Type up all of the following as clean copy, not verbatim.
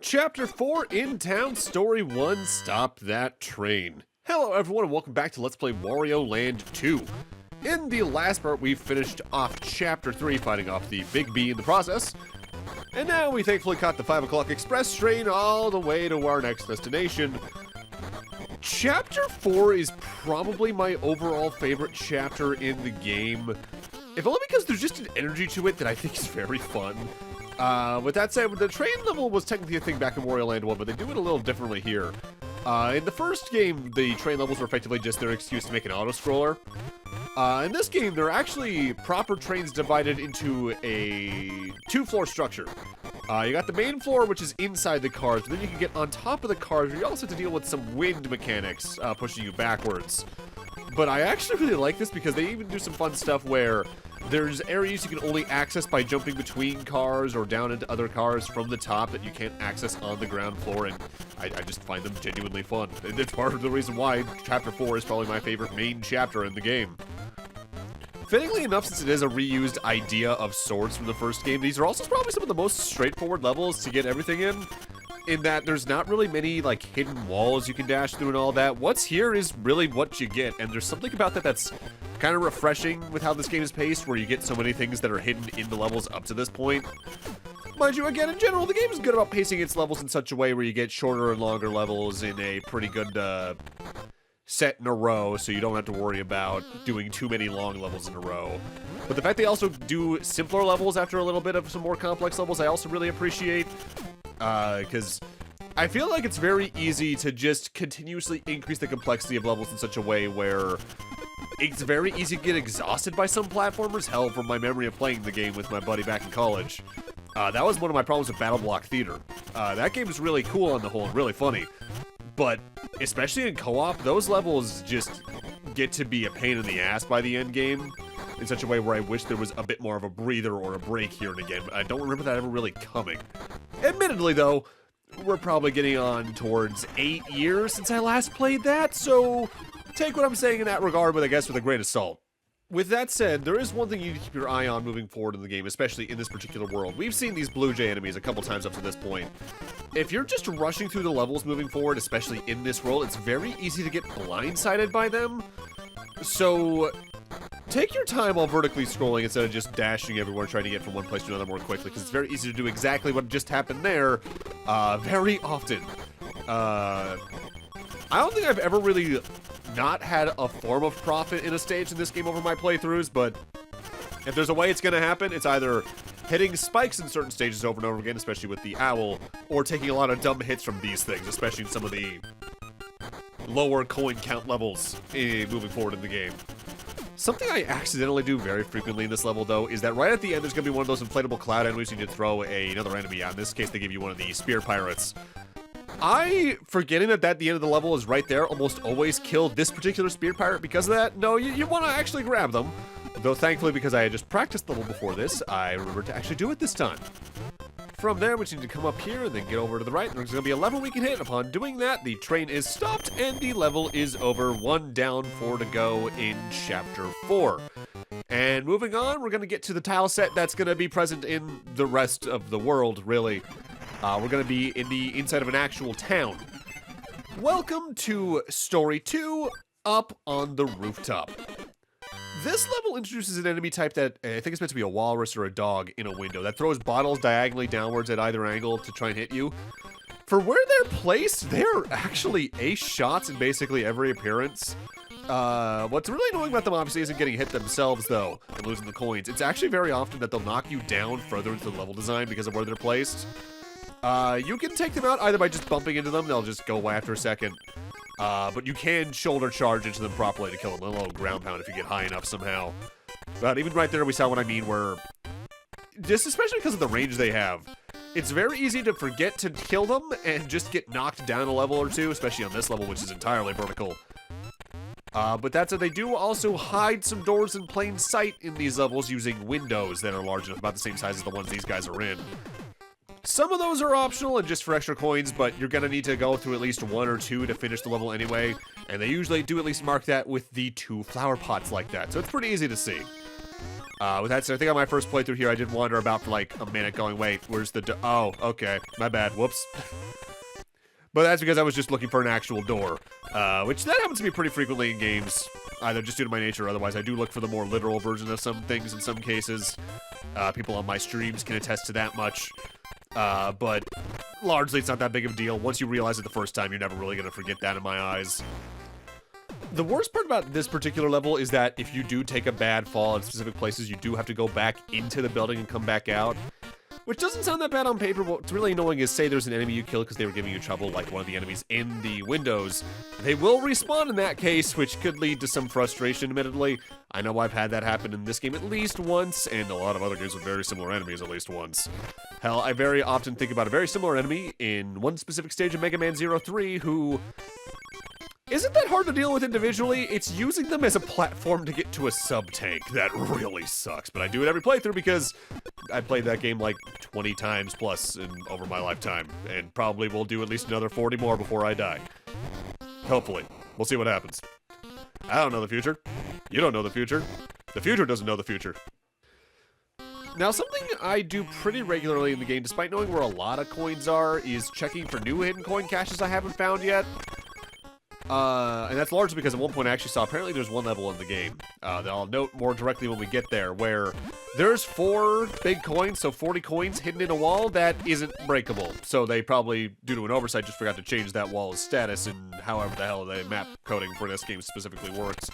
Chapter 4 in Town Story 1 Stop That Train. Hello everyone and welcome back to Let's Play Wario Land 2. In the last part we finished off Chapter 3 fighting off the Big B in the process. And now we thankfully caught the 5 o'clock express train all the way to our next destination. Chapter 4 is probably my overall favorite chapter in the game. If only because there's just an energy to it that I think is very fun. With that said, the train level was technically a thing back in Wario Land 1, but they do it a little differently here. In the first game, the train levels were effectively just their excuse to make an auto-scroller. In this game, they're actually proper trains divided into a two-floor structure. You got the main floor, which is inside the cars, but then you can get on top of the cars, where you also have to deal with some wind mechanics pushing you backwards. But I actually really like this because they even do some fun stuff where there's areas you can only access by jumping between cars or down into other cars from the top that you can't access on the ground floor, and I just find them genuinely fun. And it's part of the reason why Chapter 4 is probably my favorite main chapter in the game. Fittingly enough, since it is a reused idea of swords from the first game, these are also probably some of the most straightforward levels to get everything in that there's not really many, like, hidden walls you can dash through and all that. What's here is really what you get, and there's something about that that's kind of refreshing with how this game is paced, where you get so many things that are hidden in the levels up to this point. Mind you, again, in general, the game is good about pacing its levels in such a way where you get shorter and longer levels in a pretty good, set in a row, so you don't have to worry about doing too many long levels in a row. But the fact they also do simpler levels after a little bit of some more complex levels, I also really appreciate. Because I feel like it's very easy to just continuously increase the complexity of levels in such a way where it's very easy to get exhausted by some platformers. Hell, from my memory of playing the game with my buddy back in college, that was one of my problems with Battle Block Theater. That game is really cool on the whole and really funny, but especially in co-op, those levels just get to be a pain in the ass by the end game in such a way where I wish there was a bit more of a breather or a break here and again, but I don't remember that ever really coming. Admittedly, though, we're probably getting on towards 8 years since I last played that, so take what I'm saying in that regard with, I guess, with a grain of salt. With that said, there is one thing you need to keep your eye on moving forward in the game, especially in this particular world. We've seen these Blue Jay enemies a couple times up to this point. If you're just rushing through the levels moving forward, especially in this world, it's very easy to get blindsided by them. So take your time while vertically scrolling instead of just dashing everywhere trying to get from one place to another more quickly, because it's very easy to do exactly what just happened there very often. I don't think I've ever really not had a form of profit in a stage in this game over my playthroughs, but if there's a way it's going to happen, it's either hitting spikes in certain stages over and over again, especially with the owl, or taking a lot of dumb hits from these things, especially in some of the lower coin count levels moving forward in the game. Something I accidentally do very frequently in this level, though, is that right at the end there's going to be one of those inflatable cloud enemies you need to throw another enemy at. In this case, they give you one of the spear pirates. Forgetting that the end of the level is right there, almost always kill this particular spear pirate because of that. No, you want to actually grab them. Though thankfully, because I had just practiced the level before this, I remembered to actually do it this time. From there, we just need to come up here and then get over to the right. There's going to be a lever we can hit. Upon doing that, the train is stopped and the level is over. 1 down, 4 to go in Chapter 4. And moving on, we're going to get to the tile set that's going to be present in the rest of the world, really. We're going to be in the inside of an actual town. Welcome to Story 2, Up on the Rooftop. This level introduces an enemy type that I think is meant to be a walrus or a dog in a window that throws bottles diagonally downwards at either angle to try and hit you. For where they're placed, they're actually ace shots in basically every appearance. What's really annoying about them, obviously, isn't getting hit themselves, though, and losing the coins. It's actually very often that they'll knock you down further into the level design because of where they're placed. You can take them out either by just bumping into them, they'll just go away after a second. But you can shoulder charge into them properly to kill them. A little ground pound if you get high enough somehow. But even right there, we saw what I mean, where just especially because of the range they have, it's very easy to forget to kill them and just get knocked down a level or two, especially on this level, which is entirely vertical. But that said, they do also hide some doors in plain sight in these levels using windows that are large enough, about the same size as the ones these guys are in. Some of those are optional and just for extra coins, but you're gonna need to go through at least 1 or 2 to finish the level anyway, and they usually do at least mark that with the 2 flower pots like that, so it's pretty easy to see. With that said, I think on my first playthrough here, I did wander about for like a minute going, wait, where's the door? Oh, okay, my bad, whoops. But that's because I was just looking for an actual door, which that happens to me pretty frequently in games, either just due to my nature or otherwise. I do look for the more literal version of some things in some cases. People on my streams can attest to that much, but largely it's not that big of a deal. Once you realize it the first time, you're never really going to forget that in my eyes. The worst part about this particular level is that if you do take a bad fall in specific places, you do have to go back into the building and come back out. Which doesn't sound that bad on paper, but what's really annoying is, say there's an enemy you killed because they were giving you trouble, like one of the enemies in the windows. They will respawn in that case, which could lead to some frustration, admittedly. I know I've had that happen in this game at least once, and a lot of other games with very similar enemies at least once. Hell, I very often think about a very similar enemy in one specific stage of Mega Man 03 who isn't that hard to deal with individually. It's using them as a platform to get to a sub-tank that really sucks. But I do it every playthrough because I played that game like 20 times plus over my lifetime. And probably will do at least another 40 more before I die. Hopefully. We'll see what happens. I don't know the future. You don't know the future. The future doesn't know the future. Now, something I do pretty regularly in the game, despite knowing where a lot of coins are, is checking for new hidden coin caches I haven't found yet. And that's largely because at one point I actually saw apparently there's one level in the game that I'll note more directly when we get there, where there's 4 big coins, so 40 coins hidden in a wall that isn't breakable. So they probably, due to an oversight, just forgot to change that wall's status and however the hell the map coding for this game specifically works.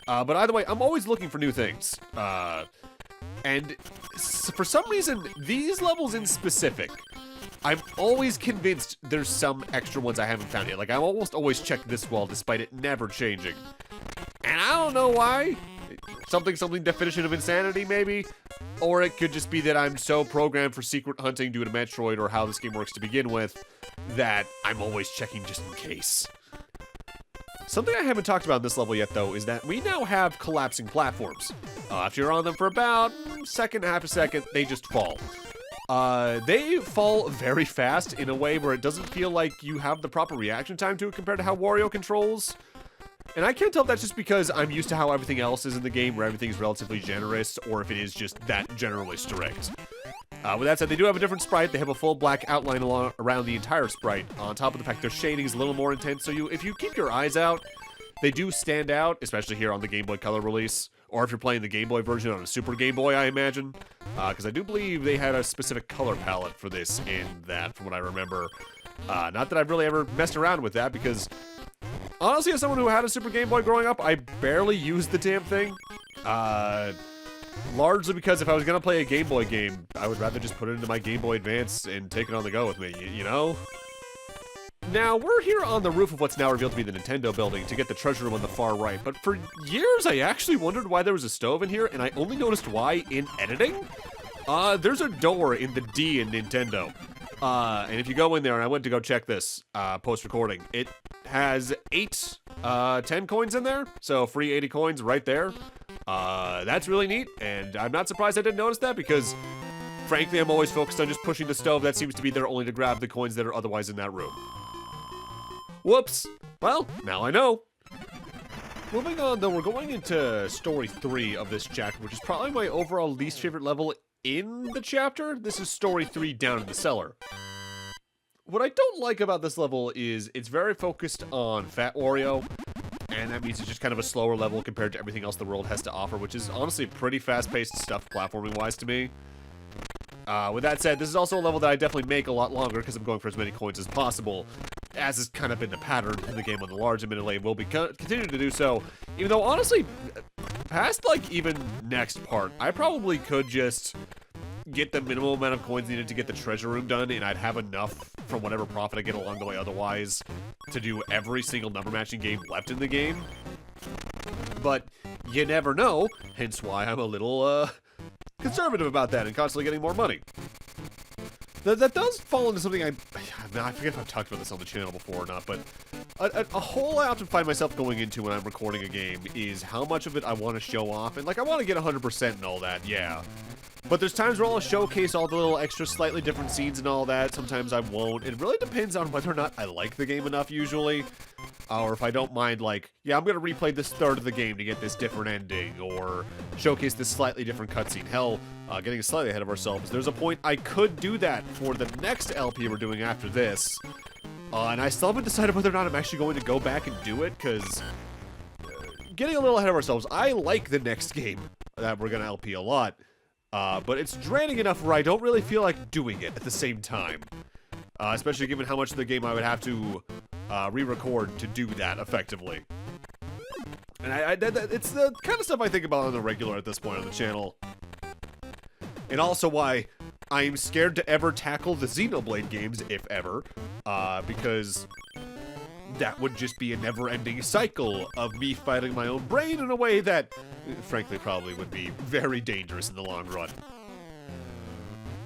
But either way, I'm always looking for new things. And for some reason, these levels in specific, I'm always convinced there's some extra ones I haven't found yet. Like, I almost always check this wall despite it never changing. And I don't know why. Something definition of insanity, maybe? Or it could just be that I'm so programmed for secret hunting due to Metroid or how this game works to begin with that I'm always checking just in case. Something I haven't talked about in this level yet, though, is that we now have collapsing platforms. If you're on them for about half a second, they just fall. They fall very fast in a way where it doesn't feel like you have the proper reaction time to it compared to how Wario controls. And I can't tell if that's just because I'm used to how everything else is in the game, where everything's relatively generous, or if it is just that generally strict. With that said, they do have a different sprite. They have a full black outline around the entire sprite, on top of the fact their shading is a little more intense, so if you keep your eyes out, they do stand out, especially here on the Game Boy Color release, or if you're playing the Game Boy version on a Super Game Boy, I imagine. Because I do believe they had a specific color palette for this in that, from what I remember. Not that I've really ever messed around with that, because honestly, as someone who had a Super Game Boy growing up, I barely used the damn thing. Largely because if I was going to play a Game Boy game, I would rather just put it into my Game Boy Advance and take it on the go with me, you know? Now, we're here on the roof of what's now revealed to be the Nintendo building to get the treasure room on the far right, but for years I actually wondered why there was a stove in here, and I only noticed why in editing. There's a door in the D in Nintendo. And if you go in there, and I went to go check this post-recording, it has 10 coins in there, so free 80 coins right there. That's really neat, and I'm not surprised I didn't notice that, because frankly, I'm always focused on just pushing the stove that seems to be there only to grab the coins that are otherwise in that room. Whoops. Well, now I know. Moving on, though, we're going into Story 3 of this chapter, which is probably my overall least favorite level in the chapter. This is Story 3 Down in the Cellar. What I don't like about this level is it's very focused on Fat Wario, and that means it's just kind of a slower level compared to everything else the world has to offer, which is honestly pretty fast-paced stuff platforming-wise to me. With that said, this is also a level that I definitely make a lot longer because I'm going for as many coins as possible, as has kind of been the pattern in the game on the large, admittedly, will be continue to do so. Even though, honestly, past, like, even next part, I probably could just get the minimum amount of coins needed to get the treasure room done, and I'd have enough from whatever profit I get along the way otherwise to do every single number matching game left in the game. But you never know, hence why I'm a little, conservative about that and constantly getting more money. That does fall into something I forget if I've talked about this on the channel before or not, but a hole I often find myself going into when I'm recording a game is how much of it I want to show off, and like I want to get 100% and all that, yeah. But there's times where I'll showcase all the little extra slightly different scenes and all that, sometimes I won't. It really depends on whether or not I like the game enough, usually. or if I don't mind, like, yeah, I'm gonna replay this third of the game to get this different ending, or showcase this slightly different cutscene. Hell, getting slightly ahead of ourselves, there's a point I could do that for the next LP we're doing after this. And I still haven't decided whether or not I'm actually going to go back and do it, because getting a little ahead of ourselves, I like the next game that we're gonna LP a lot, but it's draining enough where I don't really feel like doing it at the same time. Especially given how much of the game I would have to re-record to do that effectively. And it's the kind of stuff I think about on the regular at this point on the channel. And also why I'm scared to ever tackle the Xenoblade games, if ever, because that would just be a never-ending cycle of me fighting my own brain in a way that, frankly, probably would be very dangerous in the long run.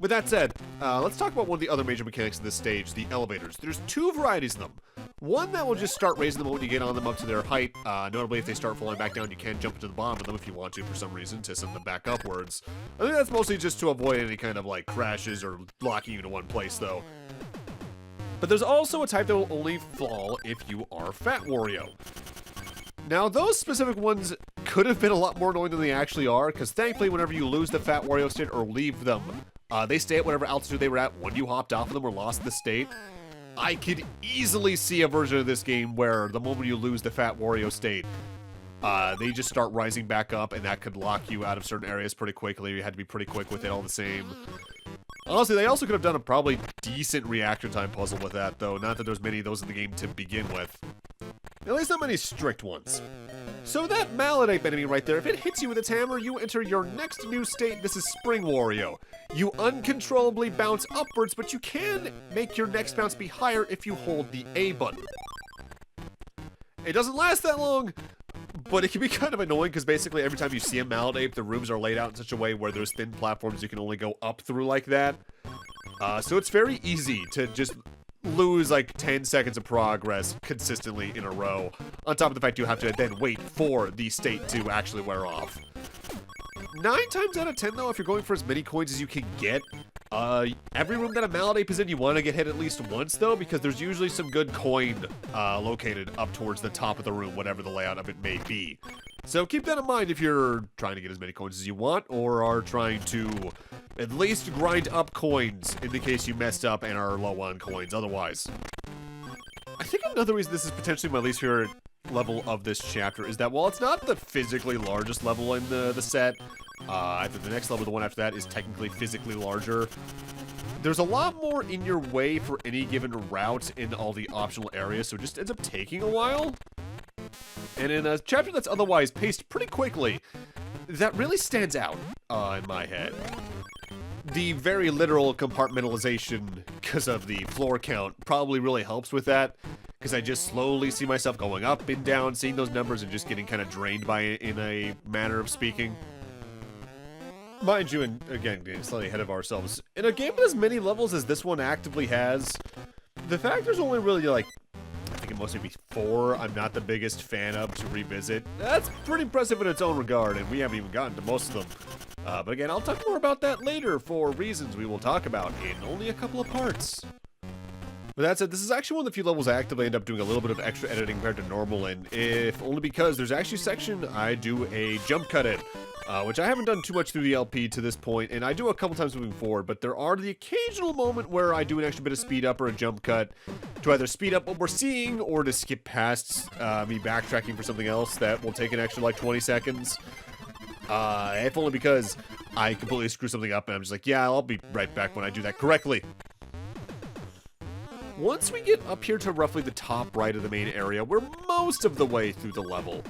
With that said, let's talk about one of the other major mechanics of this stage, the elevators. There's two varieties of them. One that will just start raising them when you get on them up to their height. Notably, if they start falling back down, you can jump into the bottom of them if you want to for some reason to send them back upwards. I think that's mostly just to avoid any kind of, like, crashes or locking you into one place, though. But there's also a type that will only fall if you are Fat Wario. Now, those specific ones could have been a lot more annoying than they actually are, because thankfully, whenever you lose the Fat Wario state or leave them, they stay at whatever altitude they were at when you hopped off of them or lost the state. I could easily see a version of this game where the moment you lose the Fat Wario state, they just start rising back up, and that could lock you out of certain areas pretty quickly. You had to be pretty quick with it all the same. Honestly, they also could have done a probably decent reaction time puzzle with that, though. Not that there's many of those in the game to begin with. At least not many strict ones. So that Mallet Ape enemy right there, if it hits you with its hammer, you enter your next new state. This is Spring Wario. You uncontrollably bounce upwards, but you can make your next bounce be higher if you hold the A button. It doesn't last that long, but it can be kind of annoying because basically every time you see a Mallet Ape, the rooms are laid out in such a way where there's thin platforms you can only go up through like that. So it's very easy to just lose like 10 seconds of progress consistently in a row, on top of the fact you have to then wait for the state to actually wear off. 9 times out of 10 though, if you're going for as many coins as you can get, every room that a Mallet Ape is in, you want to get hit at least once though, because there's usually some good coin located up towards the top of the room, whatever the layout of it may be. So keep that in mind if you're trying to get as many coins as you want, or are trying to at least grind up coins in the case you messed up and are low on coins otherwise. I think another reason this is potentially my least favorite level of this chapter is that while it's not the physically largest level in the set, I think the next level, the one after that, is technically physically larger. There's a lot more in your way for any given route in all the optional areas, so it just ends up taking a while. And in a chapter that's otherwise paced pretty quickly, that really stands out in my head. The very literal compartmentalization because of the floor count probably really helps with that, because I just slowly see myself going up and down, seeing those numbers and just getting kind of drained by it in a manner of speaking. Mind you, and again, getting slightly ahead of ourselves, in a game with as many levels as this one actively has, the fact there's only really like, I think it mostly be 4 I'm not the biggest fan of to revisit. That's pretty impressive in its own regard, and we haven't even gotten to most of them. But again, I'll talk more about that later for reasons we will talk about in only a couple of parts. With that said, this is actually one of the few levels I actively end up doing a little bit of extra editing compared to normal, and if only because there's actually a section I do a jump cut in, which I haven't done too much through the LP to this point, and I do a couple times moving forward, but there are the occasional moment where I do an extra bit of speed up or a jump cut to either speed up what we're seeing or to skip past me backtracking for something else that will take an extra like 20 seconds. If only because I completely screw something up and I'm just like, yeah, I'll be right back when I do that correctly. Once we get up here to roughly the top right of the main area, we're most of the way through the level.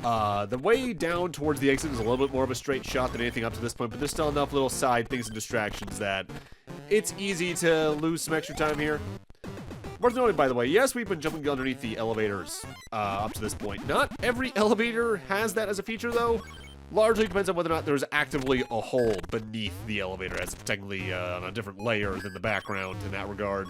The way down towards the exit is a little bit more of a straight shot than anything up to this point, but there's still enough little side things and distractions that it's easy to lose some extra time here. Worth noting, by the way, yes, we've been jumping underneath the elevators up to this point. Not every elevator has that as a feature, though. Largely depends on whether or not there's actively a hole beneath the elevator, as it's technically on a different layer than the background in that regard.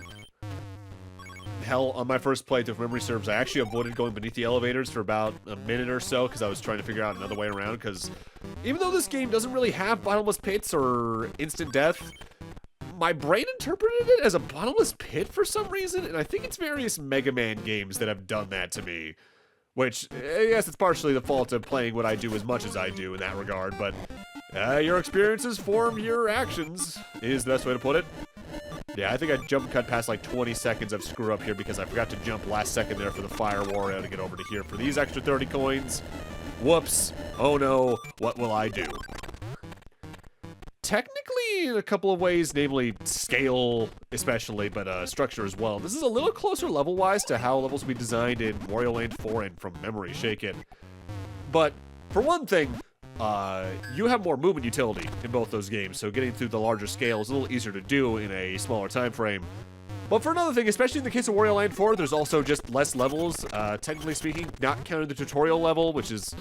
Hell, on my first playthrough, if memory serves, I actually avoided going beneath the elevators for about a minute or so because I was trying to figure out another way around, because even though this game doesn't really have bottomless pits or instant death, my brain interpreted it as a bottomless pit for some reason, and I think it's various Mega Man games that have done that to me. Which, I guess it's partially the fault of playing what I do as much as I do in that regard, but your experiences form your actions, is the best way to put it. Yeah, I think I jump cut past like 20 seconds of screw up here because I forgot to jump last second there for the Fire Wario to get over to here for these extra 30 coins. Whoops. Oh no, what will I do? Technically, in a couple of ways, namely scale especially, but structure as well. This is a little closer level-wise to how levels will be designed in Wario Land 4 and From Memory Shake It. But, for one thing, you have more movement utility in both those games, so getting through the larger scale is a little easier to do in a smaller time frame. But for another thing, especially in the case of Wario Land 4, there's also just less levels, technically speaking, not counting the tutorial level, which is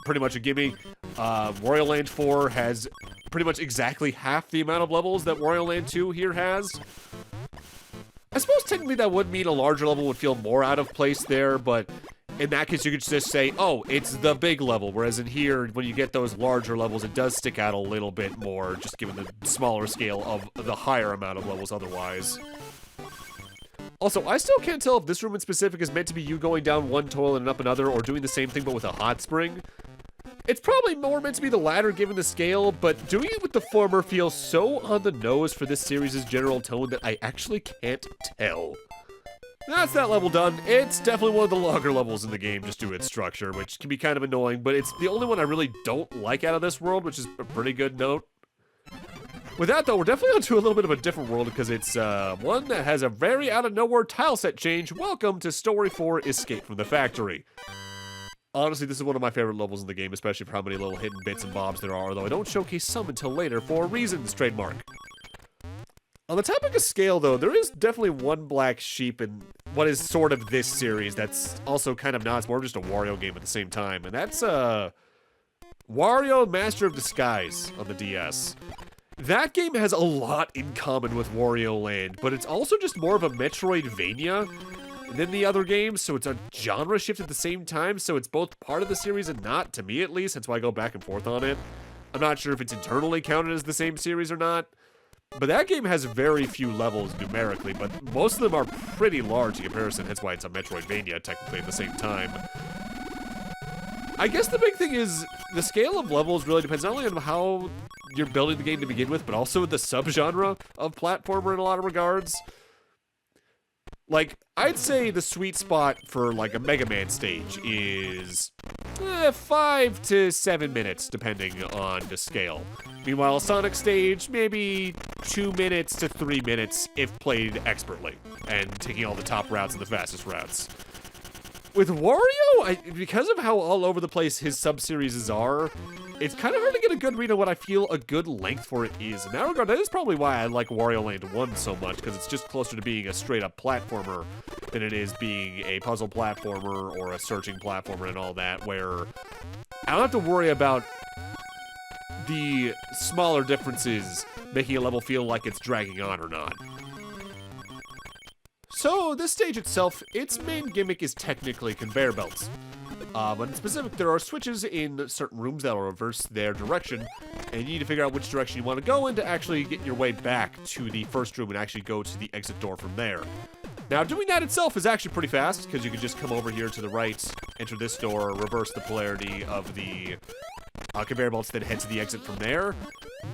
pretty much a gimme. Wario Land 4 has pretty much exactly half the amount of levels that Wario Land 2 here has. I suppose technically that would mean a larger level would feel more out of place there, but in that case you could just say, oh, it's the big level, whereas in here, when you get those larger levels, it does stick out a little bit more, just given the smaller scale of the higher amount of levels otherwise. Also, I still can't tell if this room in specific is meant to be you going down one toilet and up another, or doing the same thing but with a hot spring. It's probably more meant to be the latter given the scale, but doing it with the former feels so on the nose for this series' general tone that I actually can't tell. That's that level done. It's definitely one of the longer levels in the game just due to its structure, which can be kind of annoying, but it's the only one I really don't like out of this world, which is a pretty good note. With that, though, we're definitely onto a little bit of a different world because it's one that has a very out-of-nowhere tileset change. Welcome to Story 4 Escape from the Factory. Honestly, this is one of my favorite levels in the game, especially for how many little hidden bits and bobs there are, though I don't showcase some until later for reasons, trademark. On the topic of scale, though, there is definitely one black sheep in what is sort of this series that's also kind of not. It's more just a Wario game at the same time, and that's Wario Master of Disguise on the DS. That game has a lot in common with Wario Land, but it's also just more of a Metroidvania than the other games, so it's a genre shift at the same time, so it's both part of the series and not, to me at least, that's why I go back and forth on it. I'm not sure if it's internally counted as the same series or not, but that game has very few levels numerically, but most of them are pretty large in comparison, hence why it's a Metroidvania technically at the same time. I guess the big thing is the scale of levels really depends not only on how you're building the game to begin with, but also the subgenre of platformer in a lot of regards. Like, I'd say the sweet spot for, like, a Mega Man stage is 5 to 7 minutes, depending on the scale. Meanwhile, a Sonic stage, maybe 2 minutes to 3 minutes if played expertly, and taking all the top routes and the fastest routes. With Wario, because of how all over the place his sub-series are, it's kind of hard to get a good read on what I feel a good length for it is. In that regard, that is probably why I like Wario Land 1 so much, because it's just closer to being a straight-up platformer than it is being a puzzle platformer or a searching platformer and all that, where I don't have to worry about the smaller differences making a level feel like it's dragging on or not. So, this stage itself, its main gimmick is technically conveyor belts. But in specific, there are switches in certain rooms that will reverse their direction, and you need to figure out which direction you want to go in to actually get your way back to the first room and actually go to the exit door from there. Now, doing that itself is actually pretty fast, because you can just come over here to the right, enter this door, reverse the polarity of the conveyor belts, then head to the exit from there.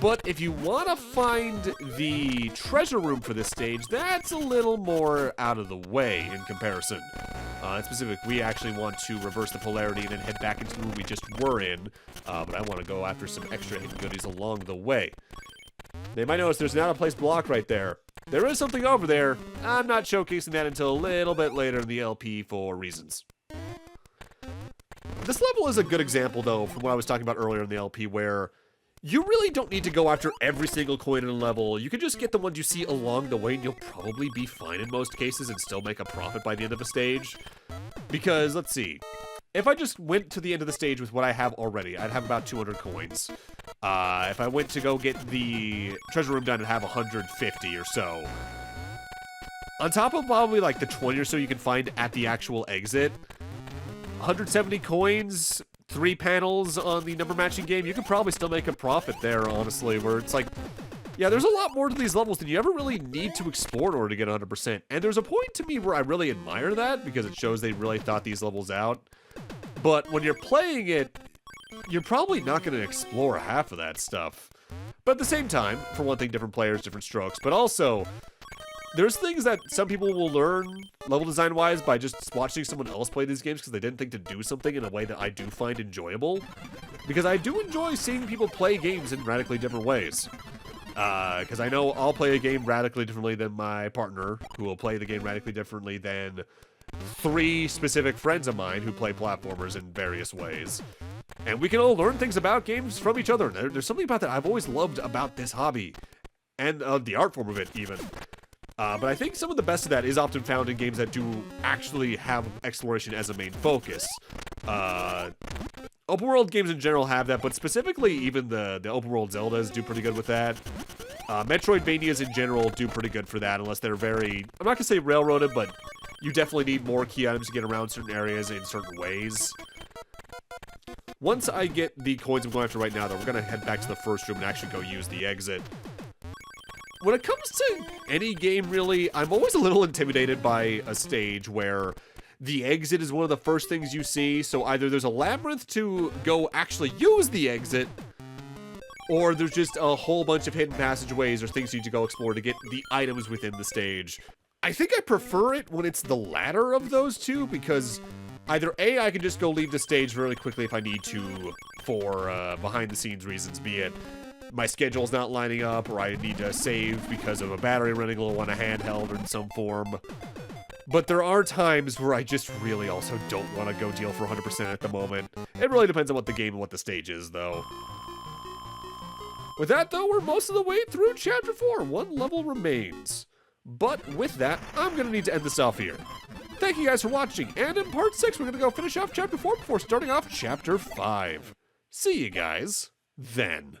But if you want to find the treasure room for this stage, that's a little more out of the way in comparison. In specific, we actually want to reverse the polarity and then head back into the room we just were in, but I want to go after some extra hidden goodies along the way. They might notice there's an out-of-place block right there. There is something over there. I'm not showcasing that until a little bit later in the LP for reasons. This level is a good example, though, from what I was talking about earlier in the LP, where you really don't need to go after every single coin in a level. You can just get the ones you see along the way, and you'll probably be fine in most cases and still make a profit by the end of a stage. Because, let's see, if I just went to the end of the stage with what I have already, I'd have about 200 coins. If I went to go get the treasure room done, I'd have 150 or so. On top of probably like the 20 or so you can find at the actual exit, 170 coins, 3 panels on the number matching game, you could probably still make a profit there, honestly, where it's like, Yeah, there's a lot more to these levels than you ever really need to explore in order to get 100%. And there's a point to me where I really admire that, because it shows they really thought these levels out. But when you're playing it, you're probably not going to explore half of that stuff. But at the same time, for one thing, different players, different strokes. But also, there's things that some people will learn level design-wise by just watching someone else play these games because they didn't think to do something in a way that I do find enjoyable. Because I do enjoy seeing people play games in radically different ways. Because I know I'll play a game radically differently than my partner, who will play the game radically differently than 3 specific friends of mine who play platformers in various ways. And we can all learn things about games from each other. There's something about that I've always loved about this hobby. And the art form of it, even. But I think some of the best of that is often found in games that do actually have exploration as a main focus. Open world games in general have that, but specifically even the open world Zeldas do pretty good with that. Metroidvanias in general do pretty good for that, unless they're very, I'm not gonna say railroaded, but you definitely need more key items to get around certain areas in certain ways. Once I get the coins I'm going after right now, though, we're gonna head back to the first room and actually go use the exit. When it comes to any game, really, I'm always a little intimidated by a stage where the exit is one of the first things you see, so either there's a labyrinth to go actually use the exit, or there's just a whole bunch of hidden passageways or things you need to go explore to get the items within the stage. I think I prefer it when it's the latter of those two, because either A, I can just go leave the stage really quickly if I need to for behind-the-scenes reasons, be it my schedule's not lining up, or I need to save because of a battery running low on a handheld or in some form. But there are times where I just really also don't want to go deal for 100% at the moment. It really depends on what the game and what the stage is, though. With that, though, we're most of the way through Chapter 4. 1 level remains. But with that, I'm going to need to end this off here. Thank you guys for watching, and in Part 6, we're going to go finish off Chapter 4 before starting off Chapter 5. See you guys then.